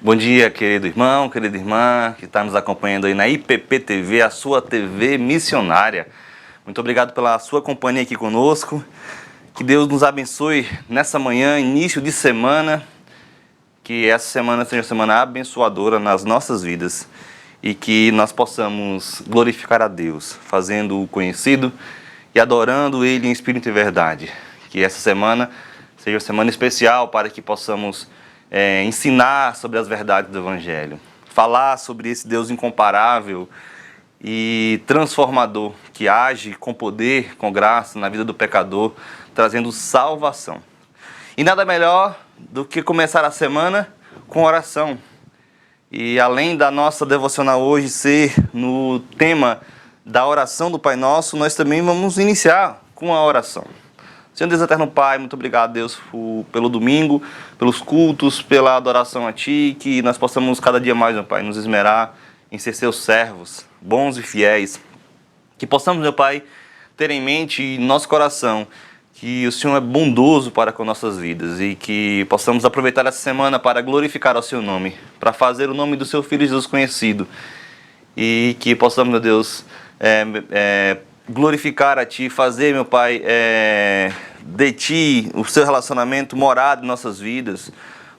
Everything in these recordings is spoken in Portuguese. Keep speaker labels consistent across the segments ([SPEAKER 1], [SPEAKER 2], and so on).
[SPEAKER 1] Bom dia, querido irmão, querida irmã, que está nos acompanhando aí na IPP TV, a sua TV missionária. Muito obrigado pela sua companhia aqui conosco. Que Deus nos abençoe nessa manhã, início de semana. Que essa semana seja uma semana abençoadora nas nossas vidas. E que nós possamos glorificar a Deus, fazendo-o conhecido e adorando Ele em espírito e verdade. Que essa semana seja uma semana especial para que possamos ensinar sobre as verdades do Evangelho, falar sobre esse Deus incomparável e transformador, que age com poder, com graça na vida do pecador, trazendo salvação. E nada melhor do que começar a semana com oração. E além da nossa devocional hoje ser no tema da oração do Pai Nosso, nós também vamos iniciar com a oração. Senhor Deus Eterno Pai, muito obrigado, Deus, pelo domingo, pelos cultos, pela adoração a Ti, que nós possamos cada dia mais, meu Pai, nos esmerar em ser Seus servos, bons e fiéis. Que possamos, meu Pai, ter em mente e nosso coração que o Senhor é bondoso para com nossas vidas e que possamos aproveitar essa semana para glorificar o Seu nome, para fazer o nome do Seu Filho Jesus conhecido e que possamos, meu Deus, glorificar a Ti, fazer, meu Pai, de Ti o Seu relacionamento morado em nossas vidas,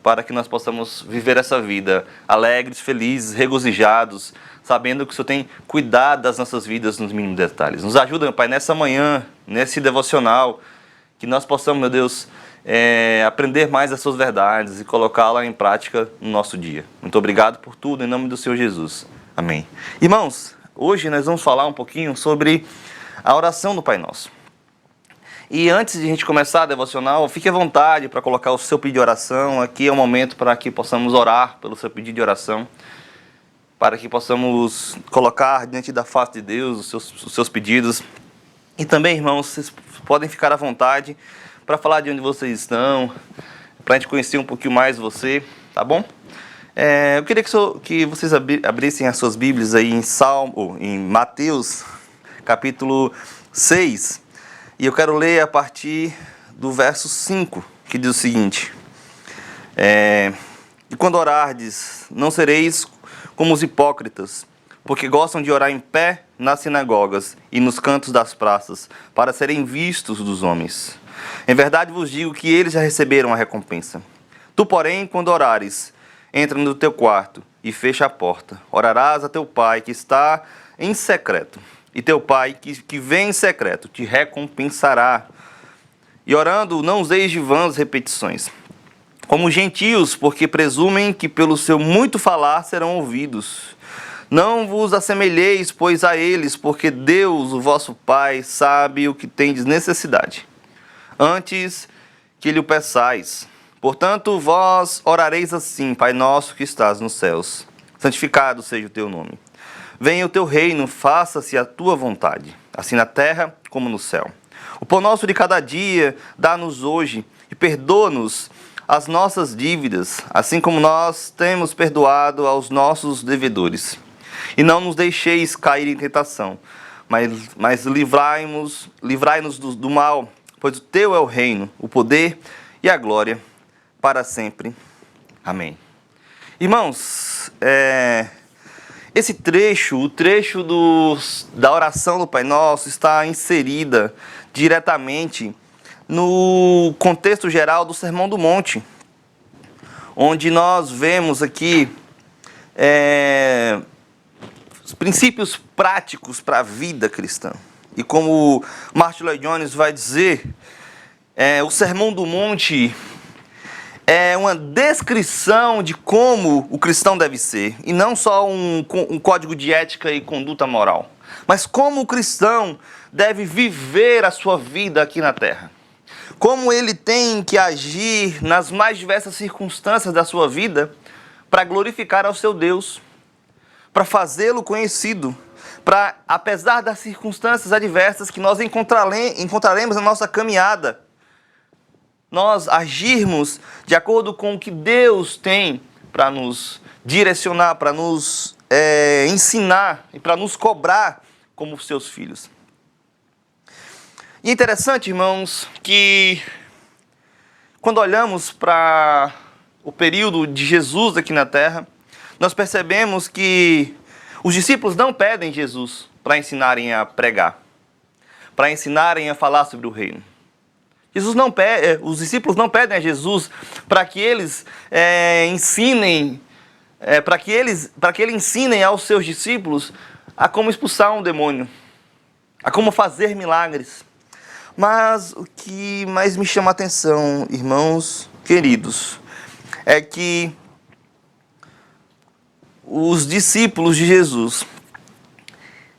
[SPEAKER 1] para que nós possamos viver essa vida alegres, felizes, regozijados, sabendo que o Senhor tem cuidado das nossas vidas nos mínimos detalhes. Nos ajuda, meu Pai, nessa manhã, nesse devocional, que nós possamos, meu Deus, aprender mais das Suas verdades e colocá-la em prática no nosso dia. Muito obrigado por tudo, em nome do Senhor Jesus. Amém. Irmãos, hoje nós vamos falar um pouquinho sobre a oração do Pai Nosso. E antes de a gente começar a devocional, fique à vontade para colocar o seu pedido de oração. Aqui é o momento para que possamos orar pelo seu pedido de oração, para que possamos colocar diante da face de Deus os seus pedidos. E também, irmãos, vocês podem ficar à vontade para falar de onde vocês estão, para a gente conhecer um pouquinho mais você, tá bom? Eu queria que vocês abrissem as suas Bíblias aí em Mateus, capítulo 6, e eu quero ler a partir do verso 5, que diz o seguinte: E quando orardes, não sereis como os hipócritas, porque gostam de orar em pé nas sinagogas e nos cantos das praças, para serem vistos dos homens. Em verdade vos digo que eles já receberam a recompensa. Tu, porém, quando orares, entra no teu quarto e fecha a porta. Orarás a teu Pai que está em secreto, e teu Pai que vem em secreto te recompensará. E orando, não useis de vãs repetições, como os gentios, porque presumem que pelo seu muito falar serão ouvidos. Não vos assemelheis, pois, a eles, porque Deus, o vosso Pai, sabe o que tendes necessidade, antes que lhe o peçais. Portanto, vós orareis assim: Pai nosso que estás nos céus, santificado seja o teu nome. Venha o teu reino, faça-se a tua vontade, assim na terra como no céu. O pão nosso de cada dia dá-nos hoje, e perdoa-nos as nossas dívidas, assim como nós temos perdoado aos nossos devedores. E não nos deixeis cair em tentação, mas livrai-nos do mal, pois o teu é o reino, o poder e a glória para sempre. Amém. Irmãos, esse trecho, o trecho da oração do Pai Nosso, está inserida diretamente no contexto geral do Sermão do Monte, onde nós vemos aqui os princípios práticos para a vida cristã. E como Martin Lloyd-Jones vai dizer, o Sermão do Monte é uma descrição de como o cristão deve ser, e não só um código de ética e conduta moral, mas como o cristão deve viver a sua vida aqui na terra. Como ele tem que agir nas mais diversas circunstâncias da sua vida para glorificar ao seu Deus, para fazê-lo conhecido, para, apesar das circunstâncias adversas que nós encontraremos na nossa caminhada, nós agirmos de acordo com o que Deus tem para nos direcionar, para nos ensinar e para nos cobrar como seus filhos. E é interessante, irmãos, que quando olhamos para o período de Jesus aqui na terra, nós percebemos que os discípulos não pedem Jesus para ensinarem a pregar, para ensinarem a falar sobre o reino. Os discípulos não pedem a Jesus para que eles ensinem, para que ele ensinem aos seus discípulos a como expulsar um demônio, a como fazer milagres. Mas o que mais me chama a atenção, irmãos queridos, é que os discípulos de Jesus,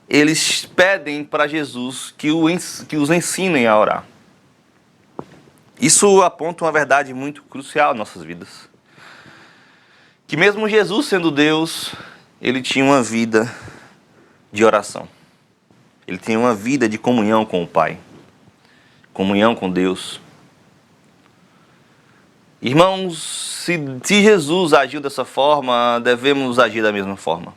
[SPEAKER 1] eles pedem para Jesus que os ensinem a orar. Isso aponta uma verdade muito crucial em nossas vidas. Que mesmo Jesus sendo Deus, ele tinha uma vida de oração. Ele tinha uma vida de comunhão com o Pai, comunhão com Deus. Irmãos, se Jesus agiu dessa forma, devemos agir da mesma forma.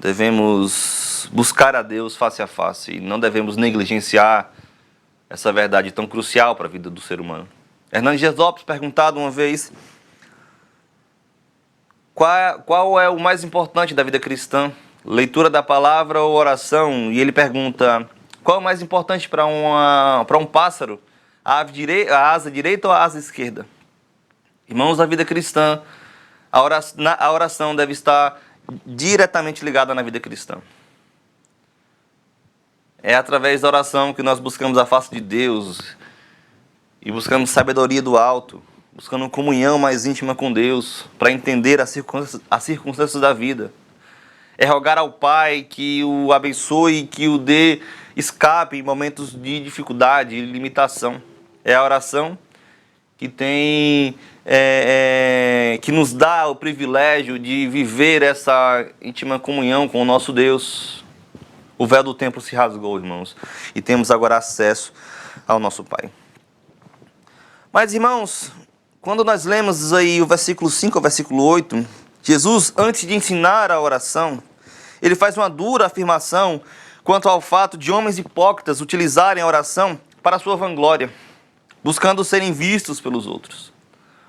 [SPEAKER 1] Devemos buscar a Deus face a face e não devemos negligenciar essa verdade tão crucial para a vida do ser humano. Hernandes Dias Lopes, perguntado uma vez qual é o mais importante da vida cristã, leitura da palavra ou oração, e ele pergunta: qual é o mais importante para um pássaro, a asa direita ou a asa esquerda? Irmãos, na vida cristã, a oração deve estar diretamente ligada na vida cristã. É através da oração que nós buscamos a face de Deus e buscamos sabedoria do alto, buscando comunhão mais íntima com Deus, para entender as circunstâncias da vida. É rogar ao Pai que o abençoe, que o dê escape em momentos de dificuldade e limitação. É a oração que que nos dá o privilégio de viver essa íntima comunhão com o nosso Deus. O véu do templo se rasgou, irmãos, e temos agora acesso ao nosso Pai. Mas, irmãos, quando nós lemos aí o versículo 5 ao versículo 8, Jesus, antes de ensinar a oração, ele faz uma dura afirmação quanto ao fato de homens hipócritas utilizarem a oração para a sua vanglória, buscando serem vistos pelos outros.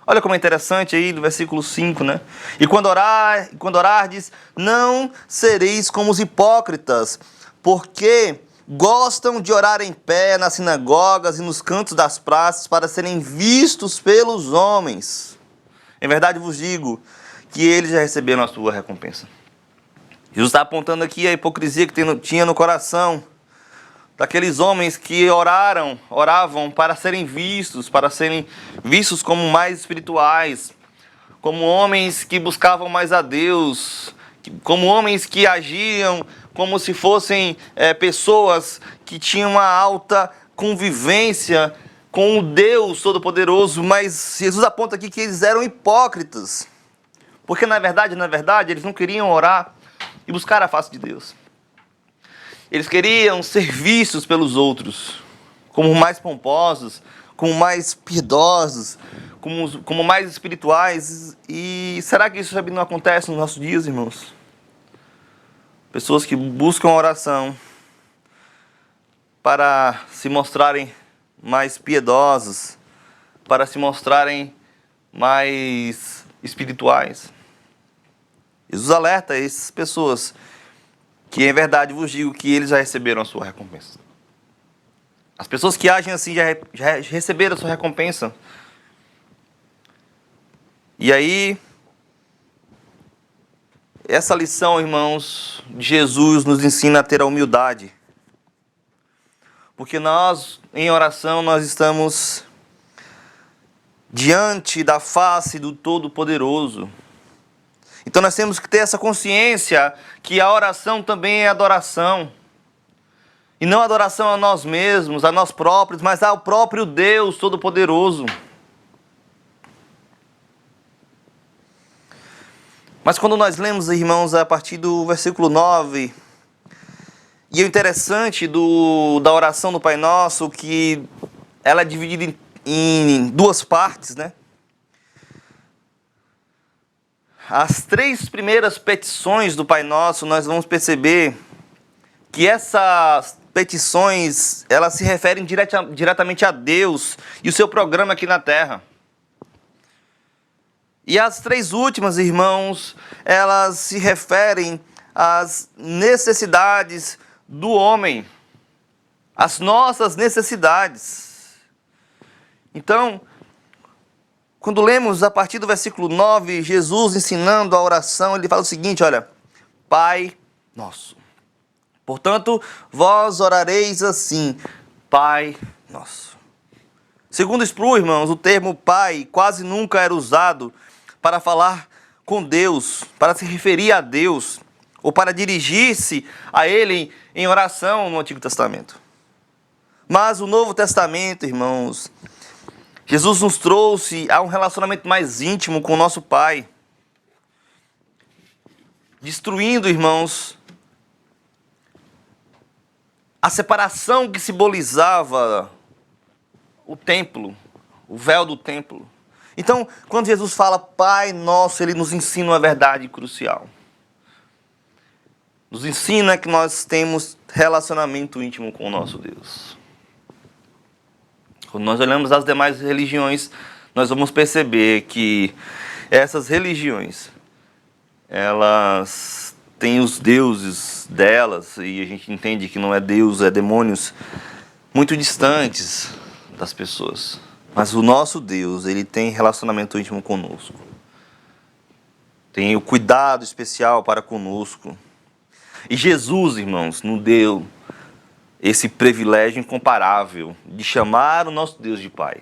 [SPEAKER 1] Olha como é interessante aí no versículo 5, né? E quando orardes, não sereis como os hipócritas, porque gostam de orar em pé nas sinagogas e nos cantos das praças para serem vistos pelos homens. Em verdade vos digo que eles já receberam a sua recompensa. Jesus está apontando aqui a hipocrisia que tinha no coração daqueles homens que oravam para serem vistos como mais espirituais, como homens que buscavam mais a Deus, como homens que agiam como se fossem pessoas que tinham uma alta convivência com o Deus Todo-Poderoso, mas Jesus aponta aqui que eles eram hipócritas, porque na verdade, eles não queriam orar e buscar a face de Deus. Eles queriam ser vistos pelos outros, como mais pomposos, como mais piedosos, como mais espirituais. E será que isso também não acontece nos nossos dias, irmãos? Pessoas que buscam a oração para se mostrarem mais piedosos, para se mostrarem mais espirituais. Jesus alerta essas pessoas que, em verdade, vos digo que eles já receberam a sua recompensa. As pessoas que agem assim já receberam a sua recompensa. E aí, essa lição, irmãos, de Jesus nos ensina a ter a humildade. Porque nós, em oração, nós estamos diante da face do Todo-Poderoso. Então nós temos que ter essa consciência que a oração também é adoração. E não adoração a nós mesmos, a nós próprios, mas ao próprio Deus Todo-Poderoso. Mas quando nós lemos, irmãos, a partir do versículo 9, e o interessante da oração do Pai Nosso, que ela é dividida em duas partes, né? As três primeiras petições do Pai Nosso, nós vamos perceber que essas petições, elas se referem diretamente a Deus e o seu programa aqui na Terra. E as três últimas, irmãos, elas se referem às necessidades do homem, as nossas necessidades. Então, quando lemos a partir do versículo 9, Jesus ensinando a oração, ele fala o seguinte, olha, Pai nosso. Portanto, vós orareis assim, Pai nosso. Segundo Sproul, irmãos, o termo Pai quase nunca era usado para falar com Deus, para se referir a Deus, ou para dirigir-se a Ele em oração no Antigo Testamento. Mas o Novo Testamento, irmãos, Jesus nos trouxe a um relacionamento mais íntimo com o nosso Pai, destruindo, irmãos, a separação que simbolizava o templo, o véu do templo. Então, quando Jesus fala Pai Nosso, Ele nos ensina uma verdade crucial. Nos ensina que nós temos relacionamento íntimo com o nosso Deus. Quando nós olhamos as demais religiões, nós vamos perceber que essas religiões, elas têm os deuses delas, e a gente entende que não é Deus, é demônios, muito distantes das pessoas. Mas o nosso Deus, Ele tem relacionamento íntimo conosco. Tem o cuidado especial para conosco. E Jesus, irmãos, nos deu esse privilégio incomparável de chamar o nosso Deus de Pai.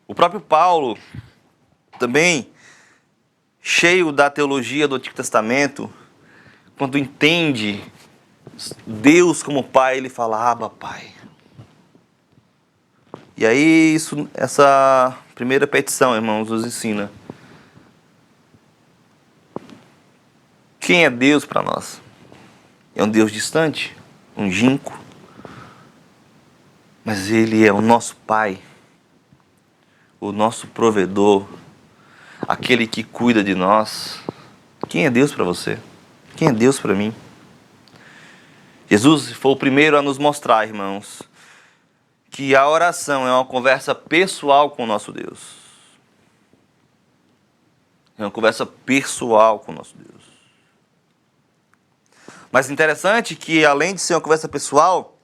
[SPEAKER 1] O próprio Paulo, também cheio da teologia do Antigo Testamento, quando entende Deus como Pai, ele fala, Abba, Pai. E aí, essa primeira petição, irmãos, nos ensina. Quem é Deus para nós? É um Deus distante, longínquo, mas Ele é o nosso Pai, o nosso provedor, aquele que cuida de nós. Quem é Deus para você? Quem é Deus para mim? Jesus foi o primeiro a nos mostrar, irmãos, que a oração é uma conversa pessoal com o nosso Deus. É uma conversa pessoal com o nosso Deus. Mas interessante que, além de ser uma conversa pessoal,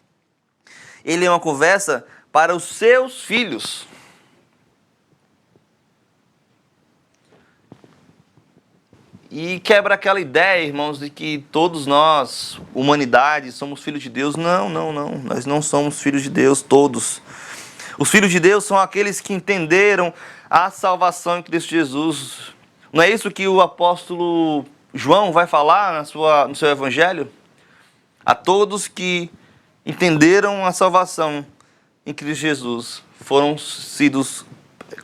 [SPEAKER 1] ele é uma conversa para os seus filhos. E quebra aquela ideia, irmãos, de que todos nós, humanidade, somos filhos de Deus. Não. Nós não somos filhos de Deus, todos. Os filhos de Deus são aqueles que entenderam a salvação em Cristo Jesus. Não é isso que o apóstolo João vai falar no seu evangelho? A todos que entenderam a salvação em Cristo Jesus, foram sido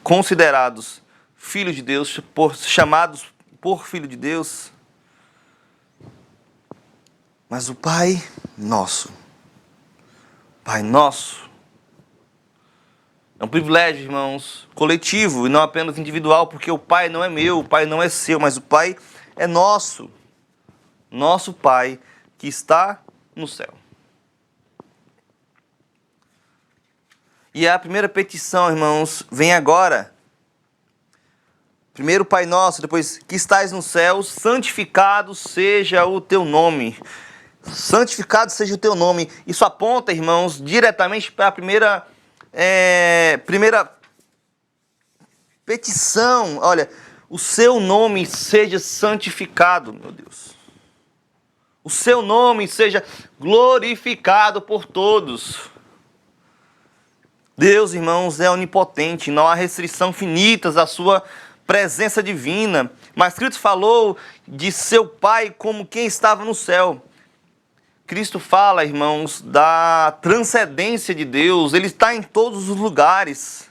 [SPEAKER 1] considerados filhos de Deus, chamados por filho de Deus. Mas o Pai Nosso, é um privilégio, irmãos, coletivo e não apenas individual, porque o Pai não é meu, o Pai não é seu, mas o Pai é nosso. Nosso Pai que está no céu. E a primeira petição, irmãos, vem agora. Primeiro, Pai Nosso, depois, que estais no céu, santificado seja o teu nome. Santificado seja o teu nome. Isso aponta, irmãos, diretamente para a primeira petição. Olha, o seu nome seja santificado, meu Deus. O seu nome seja glorificado por todos. Deus, irmãos, é onipotente, não há restrição finitas à sua presença divina. Mas Cristo falou de seu Pai como quem estava no céu. Cristo fala, irmãos, da transcendência de Deus. Ele está em todos os lugares.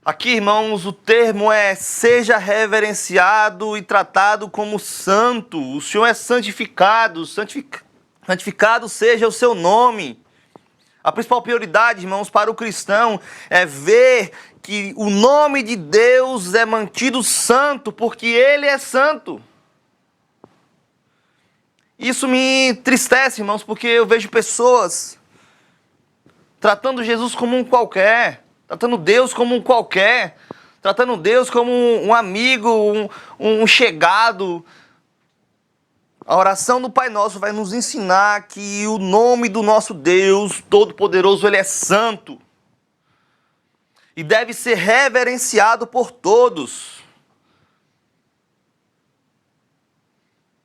[SPEAKER 1] Aqui, irmãos, o termo é seja reverenciado e tratado como santo. O Senhor é santificado, santificado seja o seu nome. A principal prioridade, irmãos, para o cristão é ver que o nome de Deus é mantido santo, porque Ele é santo. Isso me entristece, irmãos, porque eu vejo pessoas tratando Jesus como um qualquer, tratando Deus como um qualquer, tratando Deus como um amigo, um chegado. A oração do Pai Nosso vai nos ensinar que o nome do nosso Deus Todo-Poderoso, Ele é santo e deve ser reverenciado por todos.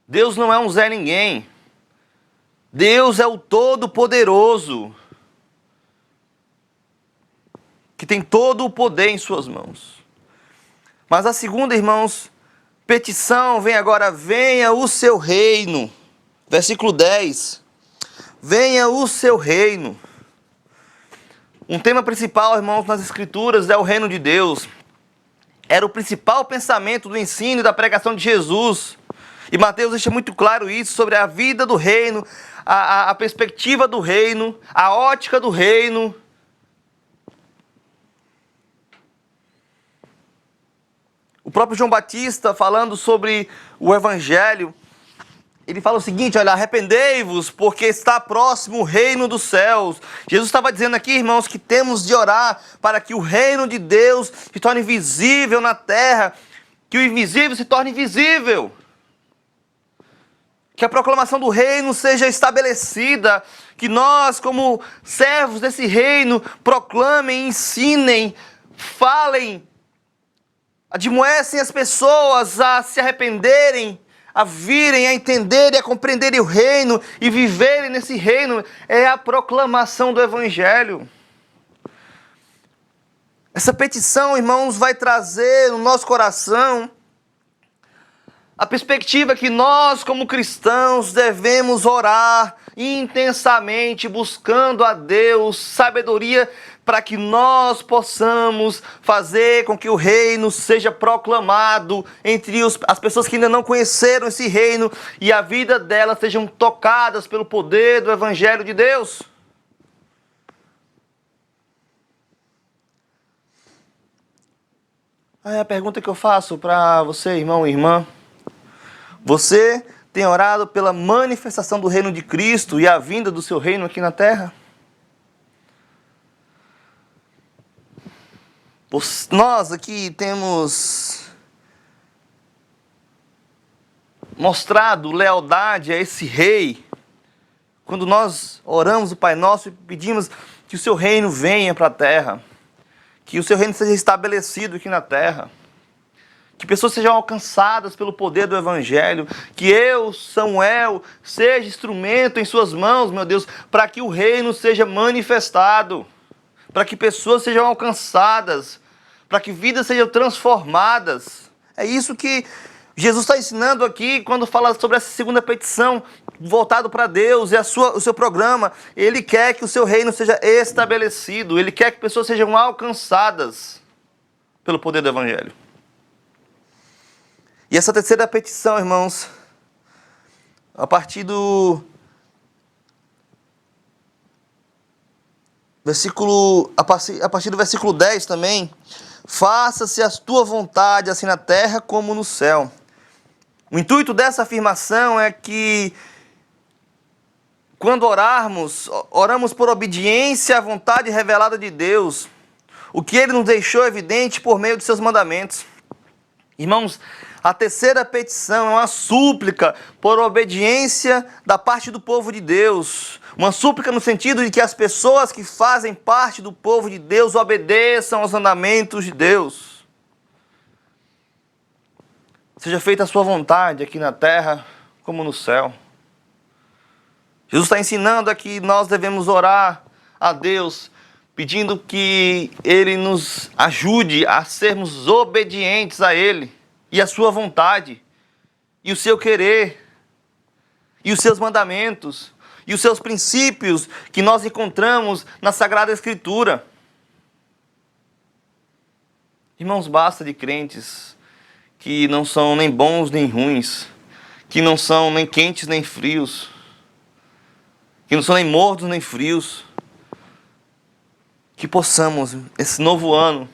[SPEAKER 1] Deus não é um Zé Ninguém. Deus é o Todo-Poderoso, que tem todo o poder em suas mãos. Mas a segunda, irmãos, petição vem agora: venha o seu reino. Versículo 10. Venha o seu reino. Um tema principal, irmãos, nas Escrituras é o reino de Deus. Era o principal pensamento do ensino e da pregação de Jesus. E Mateus deixa muito claro isso sobre a vida do reino, a perspectiva do reino, a ótica do reino. O próprio João Batista, falando sobre o Evangelho, ele fala o seguinte: olha, arrependei-vos, porque está próximo o reino dos céus. Jesus estava dizendo aqui, irmãos, que temos de orar para que o reino de Deus se torne visível na terra, que o invisível se torne visível. Que a proclamação do reino seja estabelecida, que nós, como servos desse reino, proclamem, ensinem, falem, admoecem as pessoas a se arrependerem, a virem, a entenderem, a compreenderem o reino e viverem nesse reino. É a proclamação do Evangelho. Essa petição, irmãos, vai trazer no nosso coração a perspectiva que nós, como cristãos, devemos orar intensamente, buscando a Deus sabedoria para que nós possamos fazer com que o reino seja proclamado entre as pessoas que ainda não conheceram esse reino e a vida delas sejam tocadas pelo poder do Evangelho de Deus. Aí a pergunta que eu faço para você, irmão e irmã: você tem orado pela manifestação do reino de Cristo e a vinda do seu reino aqui na terra? Nós aqui temos mostrado lealdade a esse rei, quando nós oramos o Pai Nosso e pedimos que o seu reino venha para a terra, que o seu reino seja estabelecido aqui na terra, que pessoas sejam alcançadas pelo poder do Evangelho, que eu, Samuel, seja instrumento em suas mãos, meu Deus, para que o reino seja manifestado, para que pessoas sejam alcançadas, para que vidas sejam transformadas. É isso que Jesus está ensinando aqui quando fala sobre essa segunda petição, voltado para Deus e o seu programa. Ele quer que o seu reino seja estabelecido, ele quer que pessoas sejam alcançadas pelo poder do Evangelho. E essa terceira petição, irmãos, a partir do versículo 10 também: faça-se a tua vontade, assim na terra como no céu. O intuito dessa afirmação é que, quando oramos por obediência à vontade revelada de Deus, o que Ele nos deixou evidente por meio de seus mandamentos. Irmãos, a terceira petição é uma súplica por obediência da parte do povo de Deus. Uma súplica no sentido de que as pessoas que fazem parte do povo de Deus obedeçam aos mandamentos de Deus. Seja feita a sua vontade aqui na terra como no céu. Jesus está ensinando aqui que nós devemos orar a Deus, pedindo que Ele nos ajude a sermos obedientes a Ele e a sua vontade, e o seu querer, e os seus mandamentos, e os seus princípios que nós encontramos na Sagrada Escritura. Irmãos, basta de crentes que não são nem bons nem ruins, que não são nem quentes nem frios, que não são nem mornos nem frios, que possamos, esse novo ano,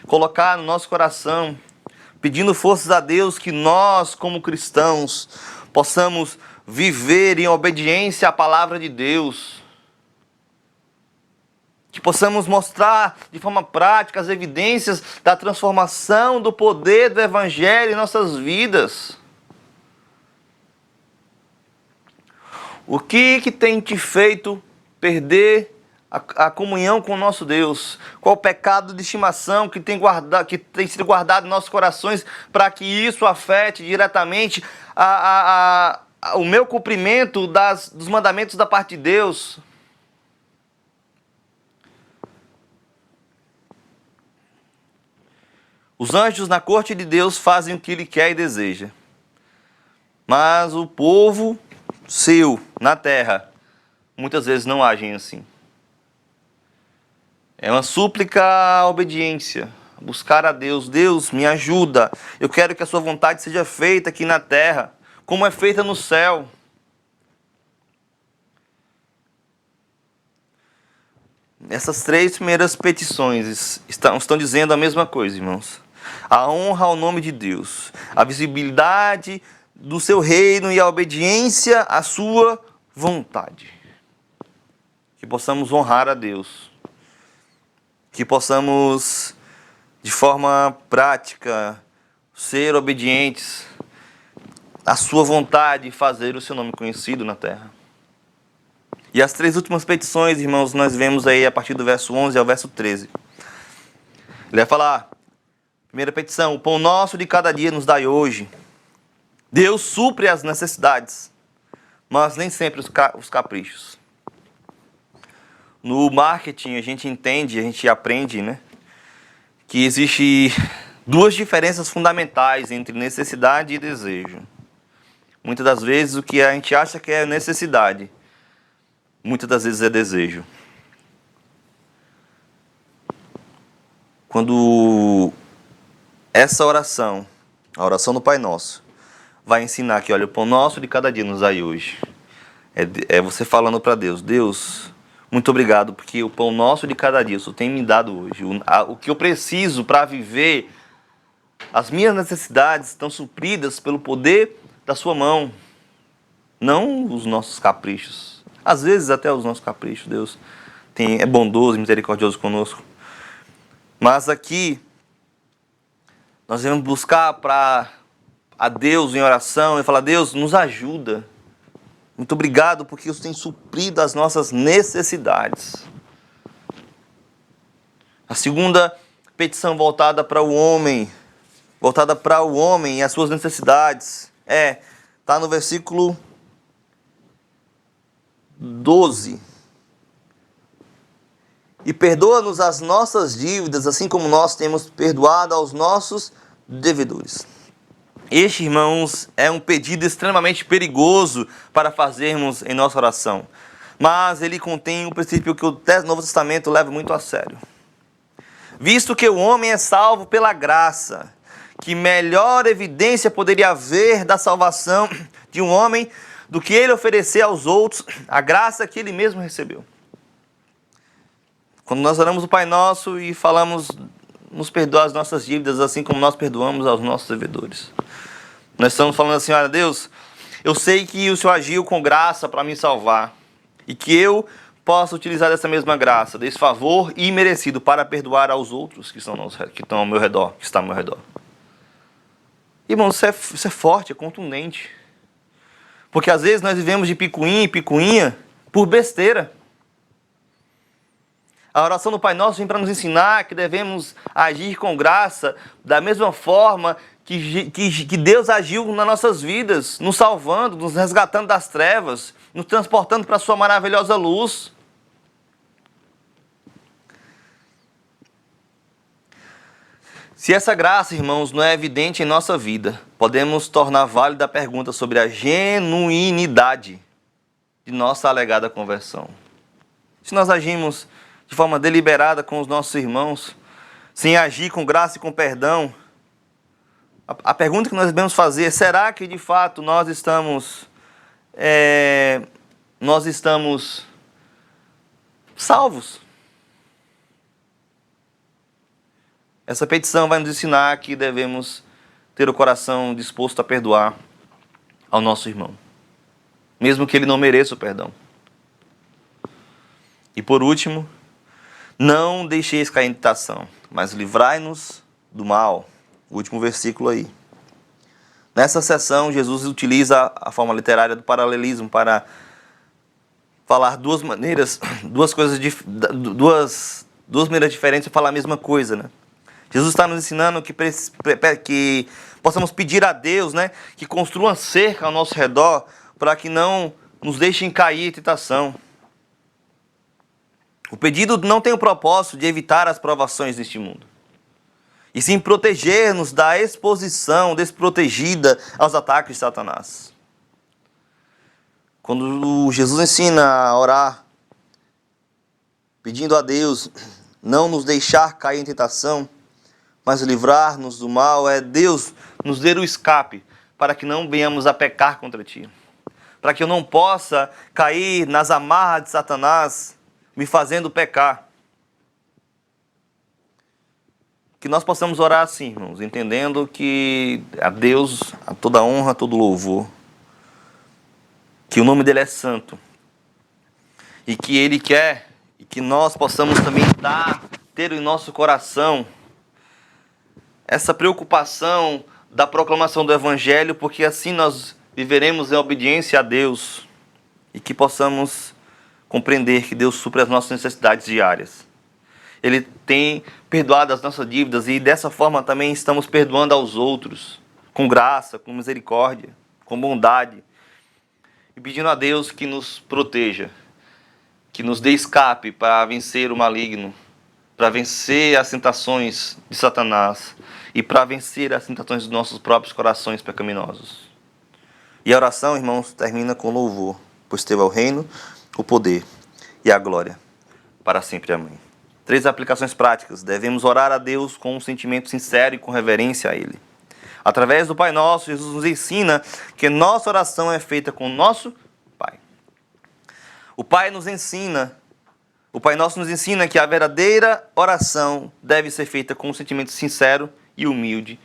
[SPEAKER 1] colocar no nosso coração, pedindo forças a Deus, que nós, como cristãos, possamos viver em obediência à palavra de Deus. que possamos mostrar de forma prática as evidências da transformação do poder do Evangelho em nossas vidas. O que tem te feito perder a comunhão com o nosso Deus? Qual o pecado de estimação que tem sido guardado em nossos corações para que isso afete diretamente o meu cumprimento dos mandamentos da parte de Deus? Os anjos na corte de Deus fazem o que Ele quer e deseja. Mas o povo seu, na terra, muitas vezes não agem assim. É uma súplica à obediência, buscar a Deus. Deus, me ajuda. Eu quero que a sua vontade seja feita aqui na terra, como é feita no céu. Essas três primeiras petições estão dizendo a mesma coisa, irmãos. A honra ao nome de Deus, a visibilidade do seu reino e a obediência à sua vontade. Que possamos honrar a Deus. Que possamos, de forma prática, ser obedientes à sua vontade e fazer o seu nome conhecido na terra. E as três últimas petições, irmãos, nós vemos aí a partir do verso 11 ao verso 13. Ele vai falar, primeira petição, o pão nosso de cada dia nos dai hoje. Deus supre as necessidades, mas nem sempre os caprichos. No marketing a gente entende, a gente aprende, né, que existe duas diferenças fundamentais entre necessidade e desejo. Muitas das vezes o que a gente acha que é necessidade, muitas das vezes é desejo. Quando essa oração, a oração do Pai Nosso, vai ensinar que, olha, o pão nosso de cada dia nos dai hoje. É você falando para Deus, Deus, muito obrigado, porque o pão nosso de cada dia, o Senhor tem me dado hoje. O que eu preciso para viver, as minhas necessidades estão supridas pelo poder da sua mão. Não os nossos caprichos. Às vezes até os nossos caprichos, Deus é bondoso e misericordioso conosco. Mas aqui, nós devemos buscar a Deus em oração e falar, Deus, nos ajuda. Muito obrigado porque Deus tem suprido as nossas necessidades. A segunda petição voltada para o homem e as suas necessidades, está no versículo 12. E perdoa-nos as nossas dívidas, assim como nós temos perdoado aos nossos devedores. Este, irmãos, é um pedido extremamente perigoso para fazermos em nossa oração. Mas ele contém um princípio que o Novo Testamento leva muito a sério. Visto que o homem é salvo pela graça, que melhor evidência poderia haver da salvação de um homem do que ele oferecer aos outros a graça que ele mesmo recebeu. Quando nós oramos o Pai Nosso e falamos, nos perdoa as nossas dívidas, assim como nós perdoamos aos nossos devedores. Nós estamos falando assim, olha, Deus, eu sei que o Senhor agiu com graça para me salvar. E que eu possa utilizar dessa mesma graça, desse favor imerecido para perdoar aos outros que estão ao meu redor, que estão ao meu redor. Irmão, isso é forte, é contundente. Porque às vezes nós vivemos de picuinha em picuinha por besteira. A oração do Pai Nosso vem para nos ensinar que devemos agir com graça da mesma forma que Deus agiu nas nossas vidas, nos salvando, nos resgatando das trevas, nos transportando para a sua maravilhosa luz. Se essa graça, irmãos, não é evidente em nossa vida, podemos tornar válida a pergunta sobre a genuinidade de nossa alegada conversão. Se nós agimos de forma deliberada com os nossos irmãos, sem agir com graça e com perdão, a pergunta que nós devemos fazer é, será que de fato nós estamos salvos? Essa petição vai nos ensinar que devemos ter o coração disposto a perdoar ao nosso irmão, mesmo que ele não mereça o perdão. E por último, Não deixeis cair em tentação, mas livrai-nos do mal. O último versículo aí. Nessa seção, Jesus utiliza a forma literária do paralelismo para falar duas maneiras diferentes e falar a mesma coisa, né? Jesus está nos ensinando que possamos pedir a Deus, né, que construa uma cerca ao nosso redor para que não nos deixem cair em tentação. O pedido não tem o propósito de evitar as provações deste mundo, e sim proteger-nos da exposição desprotegida aos ataques de Satanás. Quando Jesus ensina a orar, pedindo a Deus não nos deixar cair em tentação, mas livrar-nos do mal, é Deus nos dar o escape para que não venhamos a pecar contra Ti. Para que eu não possa cair nas amarras de Satanás, me fazendo pecar. Que nós possamos orar assim, irmãos, entendendo que a Deus, a toda honra, todo louvor, que o nome dele é santo, e que ele quer, e que nós possamos também ter em nosso coração essa preocupação da proclamação do Evangelho, porque assim nós viveremos em obediência a Deus, e que possamos compreender que Deus supre as nossas necessidades diárias. Ele tem perdoado as nossas dívidas e dessa forma também estamos perdoando aos outros, com graça, com misericórdia, com bondade, e pedindo a Deus que nos proteja, que nos dê escape para vencer o maligno, para vencer as tentações de Satanás e para vencer as tentações dos nossos próprios corações pecaminosos. E a oração, irmãos, termina com louvor, pois teu é o reino, o poder e a glória para sempre. Amém. 3 aplicações práticas. Devemos orar a Deus com um sentimento sincero e com reverência a Ele. Através do Pai Nosso, Jesus nos ensina que nossa oração é feita com o nosso Pai. O Pai Nosso nos ensina que a verdadeira oração deve ser feita com um sentimento sincero e humilde,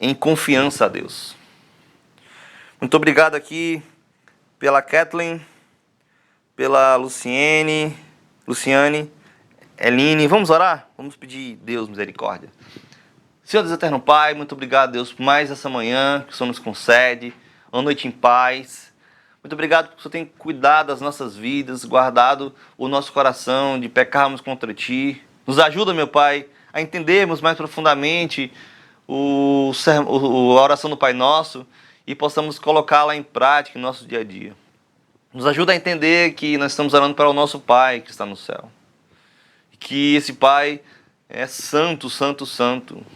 [SPEAKER 1] em confiança a Deus. Muito obrigado aqui pela Kathleen, pela Luciane, Eline. Vamos orar? Vamos pedir Deus misericórdia. Senhor Deus Eterno Pai, muito obrigado, Deus, por mais essa manhã que o Senhor nos concede, uma noite em paz. Muito obrigado porque o Senhor tem cuidado das nossas vidas, guardado o nosso coração de pecarmos contra Ti. Nos ajuda, meu Pai, a entendermos mais profundamente a oração do Pai Nosso e possamos colocá-la em prática no nosso dia a dia. Nos ajuda a entender que nós estamos orando para o nosso Pai que está no céu. Que esse Pai é santo, santo, santo.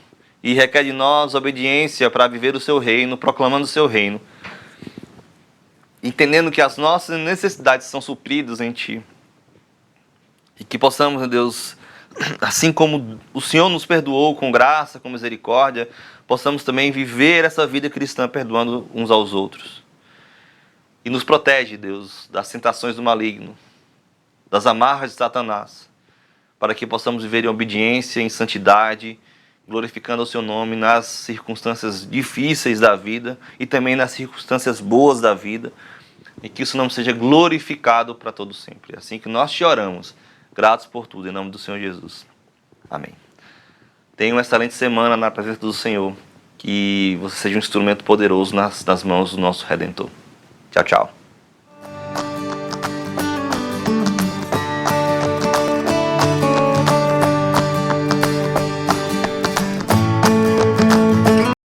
[SPEAKER 1] E requer de nós obediência para viver o seu reino, proclamando o seu reino. Entendendo que as nossas necessidades são supridas em Ti. E que possamos, Deus, assim como o Senhor nos perdoou com graça, com misericórdia, possamos também viver essa vida cristã perdoando uns aos outros. E nos protege, Deus, das tentações do maligno, das amarras de Satanás, para que possamos viver em obediência, em santidade, glorificando o Seu nome nas circunstâncias difíceis da vida e também nas circunstâncias boas da vida, e que isso não seja glorificado para todo sempre. Assim que nós te oramos, gratos por tudo, em nome do Senhor Jesus. Amém. Tenha uma excelente semana na presença do Senhor, que você seja um instrumento poderoso nas mãos do nosso Redentor. Tchau, tchau.